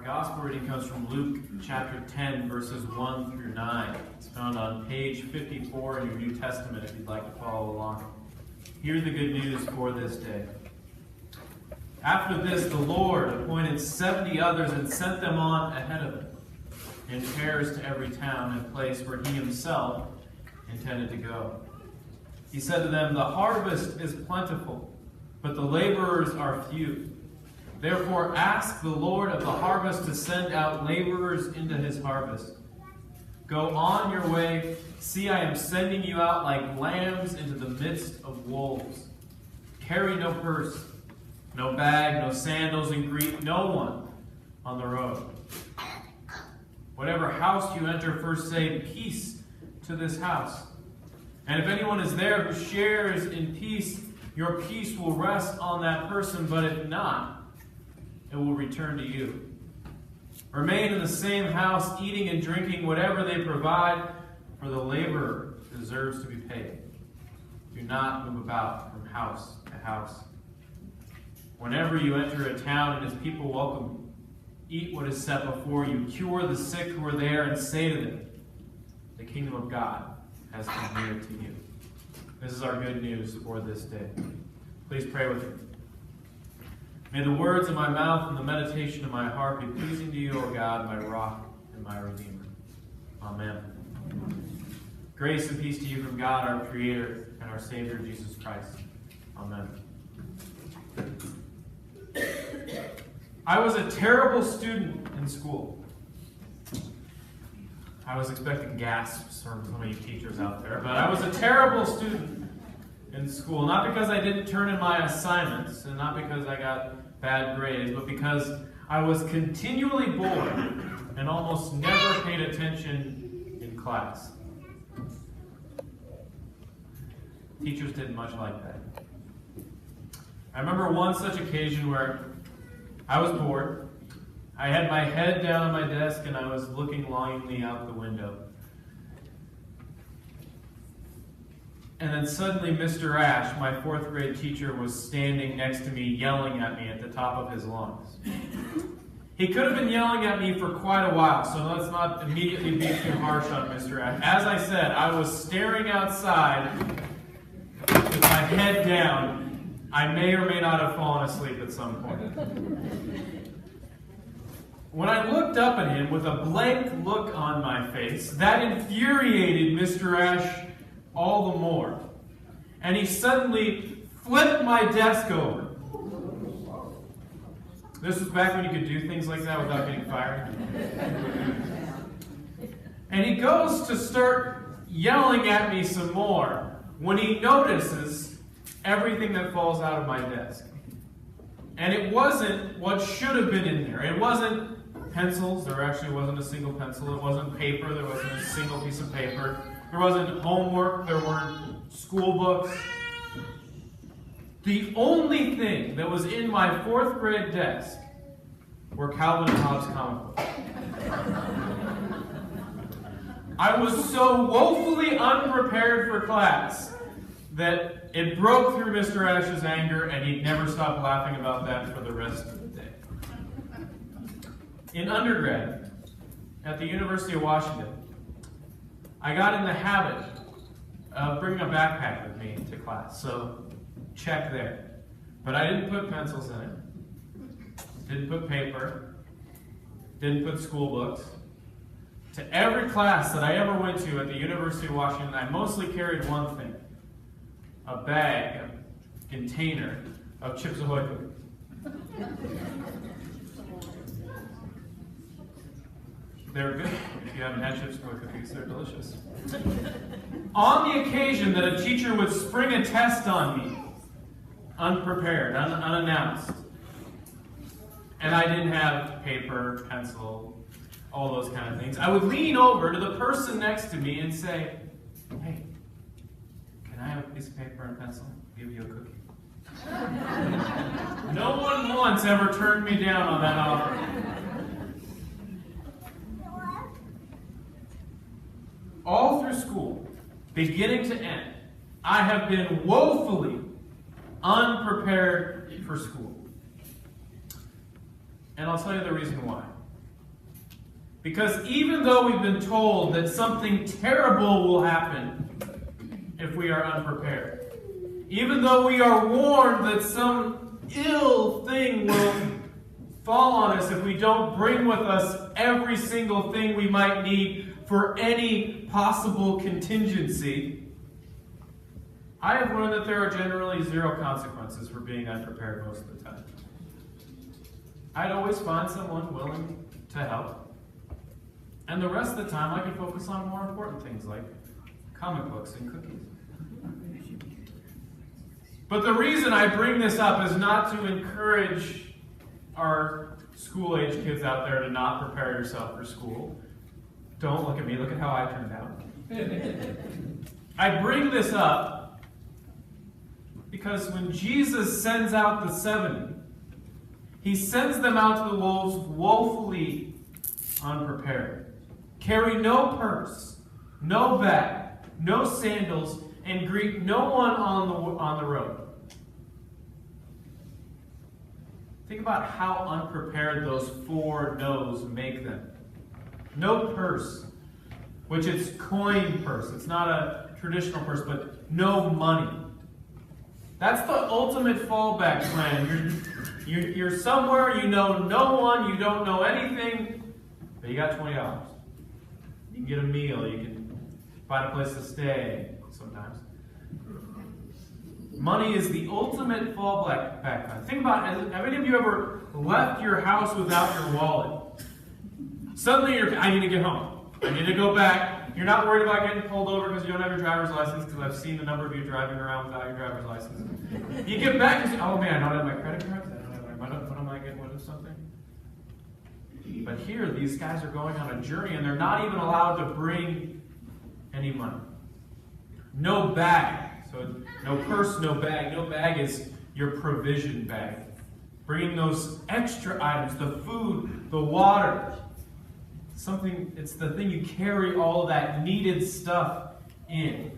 gospel reading comes from Luke chapter 10, verses 1 through 9. It's found on page 54 in your New Testament if you'd like to follow along. Hear the good news for this day. After this, the Lord appointed 70 others and sent them on ahead of him, in pairs to every town and place where he himself intended to go. He said to them, "The harvest is plentiful, but the laborers are few. Therefore ask the Lord of the harvest to send out laborers into his harvest. Go on your way. See, I am sending you out like lambs into the midst of wolves. Carry no purse, no bag, no sandals, and greet no one on the road. Whatever house you enter, first say, 'Peace to this house.' And if anyone is there who shares in peace, your peace will rest on that person, but if not, it will return to you. Remain in the same house, eating and drinking whatever they provide, for the laborer deserves to be paid. Do not move about from house to house. Whenever you enter a town and its people welcome you, eat what is set before you, cure the sick who are there, and say to them, 'The kingdom of God has come near to you.'" This is our good news for this day. Please pray with me. May the words of my mouth and the meditation of my heart be pleasing to you, O God, my rock and my redeemer. Amen. Grace and peace to you from God, our Creator, and our Savior, Jesus Christ. Amen. I was a terrible student in school. I was expecting gasps from some of you teachers out there, but I was a terrible student in school. Not because I didn't turn in my assignments, and not because I got bad grades, but because I was continually bored and almost never paid attention in class. Teachers didn't much like that. I remember one such occasion where I was bored. I had my head down on my desk and I was looking longingly out the window. And then suddenly Mr. Ash, my fourth grade teacher, was standing next to me yelling at me at the top of his lungs. He could have been yelling at me for quite a while, so let's not immediately be too harsh on Mr. Ash. As I said, I was staring outside with my head down. I may or may not have fallen asleep at some point. When I looked up at him with a blank look on my face, that infuriated Mr. Ash all the more. And he suddenly flipped my desk over. This was back when you could do things like that without getting fired. And he goes to start yelling at me some more when he notices everything that falls out of my desk. And it wasn't what should have been in there. It wasn't pencils. There actually wasn't a single pencil. It wasn't paper. There wasn't a single piece of paper. There wasn't homework. There weren't school books. The only thing that was in my fourth grade desk were Calvin and Hobbes comic books. I was so woefully unprepared for class that it broke through Mr. Ash's anger, and he'd never stop laughing about that for the rest of the day. In undergrad, at the University of Washington, I got in the habit of bringing a backpack with me to class, so check there. But I didn't put pencils in it, didn't put paper, didn't put school books. To every class that I ever went to at the University of Washington, I mostly carried one thing: a bag, a container of Chips Ahoy cookies. They're good. If you haven't had Chips Ahoy cookies, they're delicious. On the occasion that a teacher would spring a test on me, unprepared, unannounced, and I didn't have paper, pencil, all those kind of things, I would lean over to the person next to me and say, "Hey, can I have a piece of paper and pencil? I'll give you a cookie." No one once ever turned me down on that offer. All through school, beginning to end, I have been woefully unprepared for school. And I'll tell you the reason why. Because even though we've been told that something terrible will happen if we are unprepared, even though we are warned that some ill thing will fall on us if we don't bring with us every single thing we might need for any possible contingency, I have learned that there are generally zero consequences for being unprepared most of the time. I'd always find someone willing to help. And the rest of the time, I can focus on more important things like comic books and cookies. But the reason I bring this up is not to encourage our school-age kids out there to not prepare yourself for school. Don't look at me. Look at how I turned out. I bring this up because when Jesus sends out the 70, he sends them out to the wolves woefully unprepared. Carry no purse, no bag, no sandals, and greet no one on the road. Think about how unprepared those 4 no's make them. No purse, which is coin purse. It's not a traditional purse, but no money. That's the ultimate fallback plan. You're somewhere, you know no one, you don't know anything, but you got $20. You can get a meal, you can find a place to stay sometimes. Money is the ultimate fallback plan. Think about it. Have any of you ever left your house without your wallet? Suddenly I need to get home. I need to go back. You're not worried about getting pulled over because you don't have your driver's license, because I've seen the number of you driving around without your driver's license. You get back and say, oh man, I don't have my credit card. What am I getting rid of something? But here, these guys are going on a journey and they're not even allowed to bring any money. No bag. So no purse, no bag. No bag is your provision bag. Bringing those extra items, the food, the water. It's the thing you carry all that needed stuff in.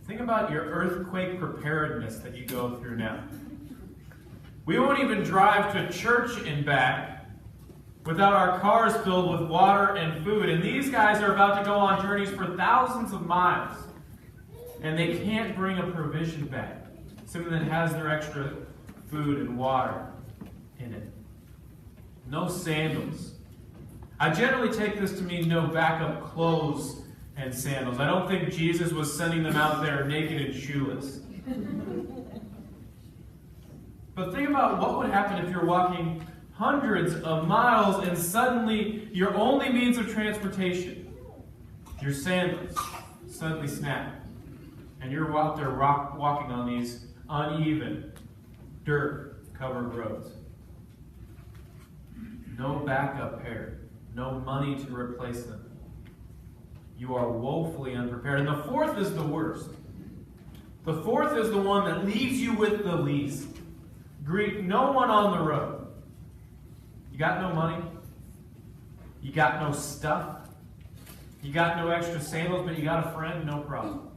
Think about your earthquake preparedness that you go through now. We won't even drive to church and back without our cars filled with water and food. And these guys are about to go on journeys for thousands of miles. And they can't bring a provision bag, something that has their extra food and water in it. No sandals. I generally take this to mean no backup clothes and sandals. I don't think Jesus was sending them out there naked and shoeless. But think about what would happen if you're walking hundreds of miles and suddenly your only means of transportation, your sandals, suddenly snap. And you're out there walking on these uneven, dirt-covered roads. No backup pair. No money to replace them. You are woefully unprepared. And the 4th is the worst. The 4th is the one that leaves you with the least. Greet no one on the road. You got no money. You got no stuff. You got no extra sandals, but you got a friend, no problem.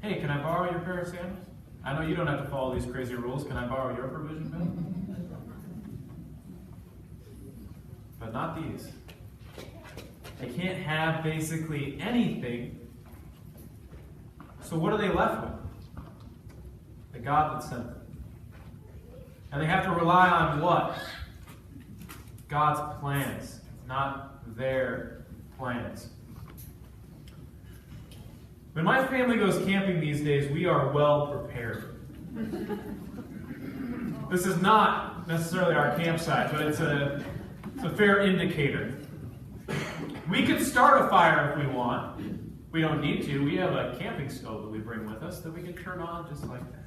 Hey, can I borrow your pair of sandals? I know you don't have to follow these crazy rules. Can I borrow your provision bag? But not these. They can't have basically anything. So what are they left with? The God that sent them. And they have to rely on what? God's plans, not their plans. When my family goes camping these days, we are well prepared. This is not necessarily our campsite, but it's a fair indicator. We could start a fire if we want. We don't need to. We have a camping stove that we bring with us that we can turn on just like that.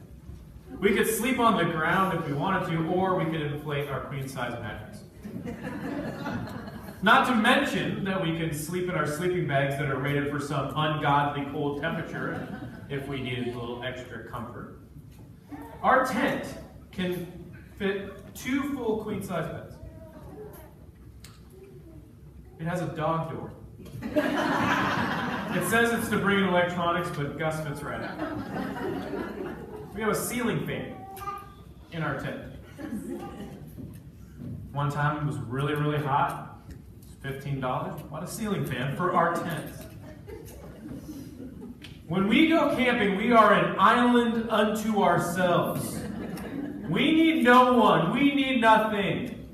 We could sleep on the ground if we wanted to, or we could inflate our queen-size mattress. Not to mention that we can sleep in our sleeping bags that are rated for some ungodly cold temperature if we needed a little extra comfort. Our tent can fit 2 full queen-size beds. It has a dog door. It says it's to bring in electronics, but Gus fits right out. We have a ceiling fan in our tent. One time it was really, really hot. It's $15. Bought a ceiling fan for our tent. When we go camping, we are an island unto ourselves. We need no one. We need nothing.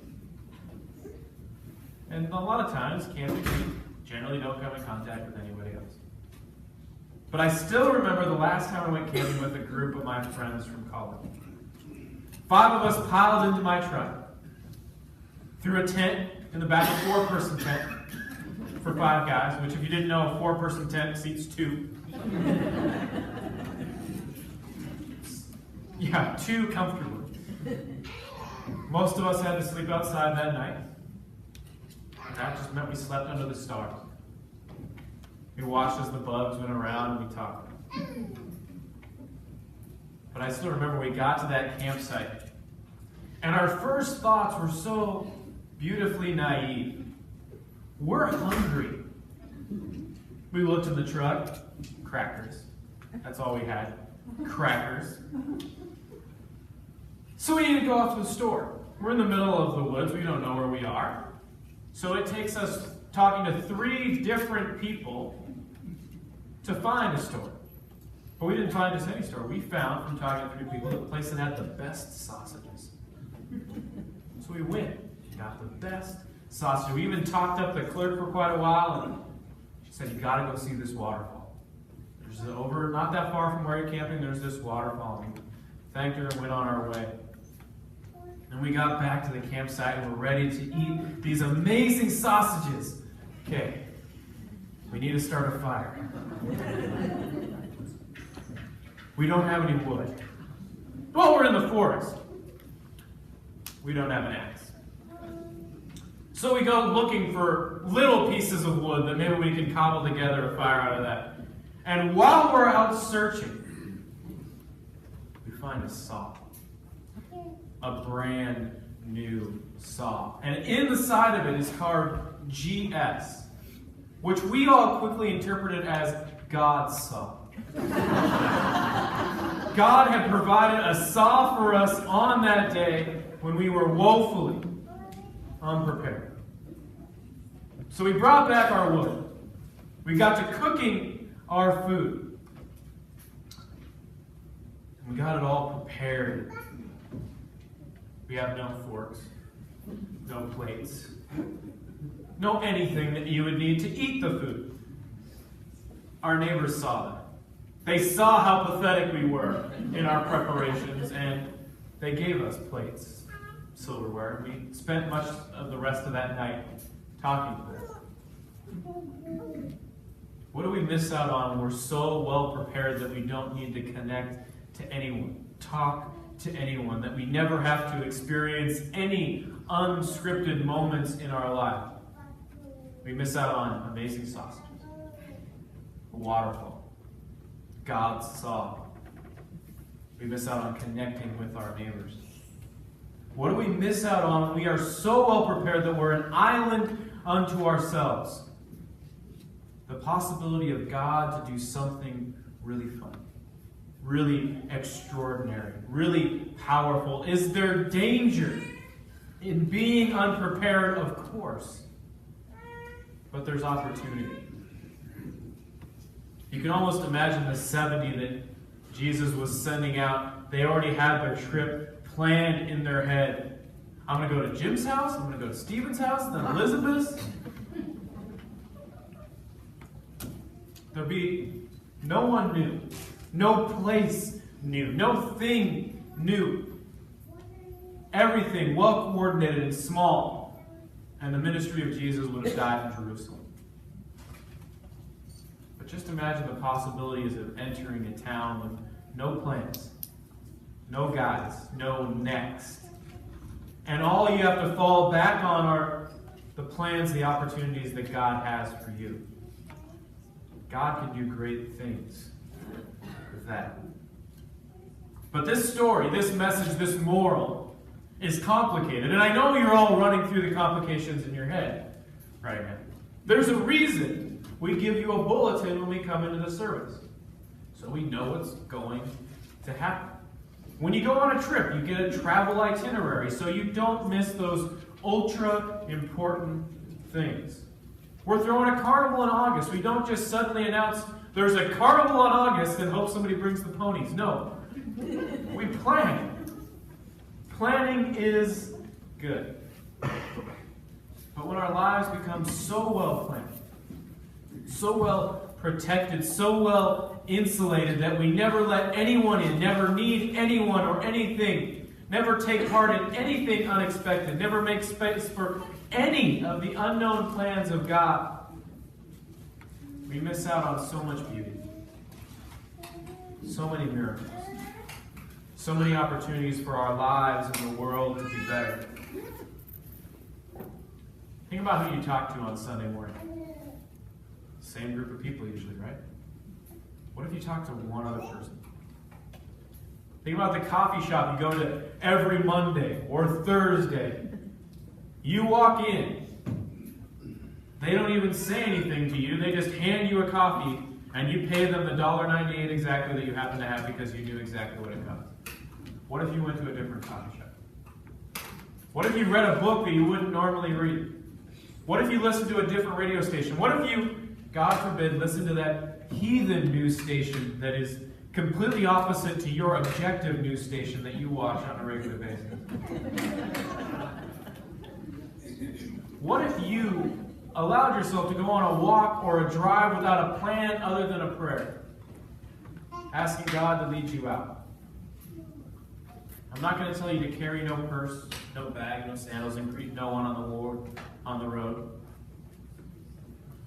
And a lot of times, camping, we generally don't come in contact with anybody else. But I still remember the last time I went camping with a group of my friends from college. 5 of us piled into my truck, threw a tent in the back, a 4-person tent for 5 guys, which if you didn't know, a 4-person tent seats 2. Yeah, 2 comfortably. Most of us had to sleep outside that night. And that just meant we slept under the stars. We watched as the bugs went around and we talked. But I still remember we got to that campsite. And our first thoughts were so beautifully naive. We're hungry. We looked in the truck. Crackers. That's all we had. Crackers. So we need to go off to the store. We're in the middle of the woods. We don't know where we are. So it takes us talking to 3 different people to find a store. But we didn't find just any store. We found, from talking to 3 people, the place that had the best sausages. So we went. Got the best sausage. We even talked up the clerk for quite a while, and she said, "You got to go see this waterfall. There's over, not that far from where you're camping, there's this waterfall." We thanked her and went on our way. And we got back to the campsite and we're ready to eat these amazing sausages. Okay, we need to start a fire. We don't have any wood. Well, we're in the forest. We don't have an axe. So we go looking for little pieces of wood that maybe we can cobble together a fire out of that. And while we're out searching, we find a saw. A brand new saw. And in the side of it is carved GS, which we all quickly interpreted as God's saw. God had provided a saw for us on that day when we were woefully unprepared. So we brought back our wood. We got to cooking our food. And we got it all prepared. We have no forks, no plates, no anything that you would need to eat the food. Our neighbors saw that. They saw how pathetic we were in our preparations, and they gave us plates, silverware. We spent much of the rest of that night talking to them. What do we miss out on when we're so well prepared that we don't need to connect to anyone, talk to anyone, that we never have to experience any unscripted moments in our life? We miss out on amazing sausages, a waterfall, God's saw. We miss out on connecting with our neighbors. What do we miss out on when we are so well prepared that we're an island unto ourselves? The possibility of God to do something really fun, really extraordinary, really powerful. Is there danger in being unprepared? Of course. But there's opportunity. You can almost imagine the 70 that Jesus was sending out. They already had their trip planned in their head. I'm going to go to Jim's house, I'm going to go to Stephen's house, then Elizabeth's. There'll be no one new, no place new, no thing new. Everything well coordinated and small. And the ministry of Jesus would have died in Jerusalem. But just imagine the possibilities of entering a town with no plans, no guides, no next. And all you have to fall back on are the plans, the opportunities that God has for you. God can do great things with that. But this story, this message, this moral is complicated. And I know you're all running through the complications in your head right now. There's a reason we give you a bulletin when we come into the service, so we know what's going to happen. When you go on a trip, you get a travel itinerary so you don't miss those ultra important things. We're throwing a carnival in August. We don't just suddenly announce there's a carnival in August and hope somebody brings the ponies. No. We plan. Planning is good. But when our lives become so well planned, so well protected, so well insulated that we never let anyone in, never need anyone or anything, never take part in anything unexpected, never make space for any of the unknown plans of God, we miss out on so much beauty, so many miracles, so many opportunities for our lives and the world to be better. Think about who you talk to on Sunday morning. Same group of people usually, right? What if you talk to one other person? Think about the coffee shop you go to every Monday or Thursday. You walk in. They don't even say anything to you. They just hand you a coffee and you pay them the $1.98 exactly that you happen to have because you knew exactly what it cost. What if you went to a different coffee shop? What if you read a book that you wouldn't normally read? What if you listened to a different radio station? What if you, God forbid, listened to that heathen news station that is completely opposite to your objective news station that you watch on a regular basis? What if you allowed yourself to go on a walk or a drive without a plan other than a prayer, asking God to lead you out? I'm not going to tell you to carry no purse, no bag, no sandals, and greet no one on the road.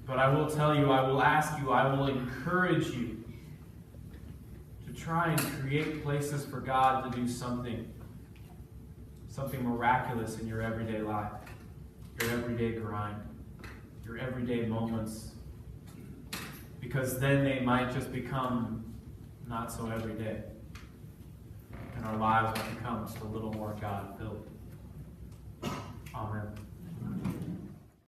But I will tell you, I will ask you, I will encourage you to try and create places for God to do something miraculous in your everyday life, your everyday grind, your everyday moments. Because then they might just become not so everyday. And our lives will become just a little more God-filled. Amen.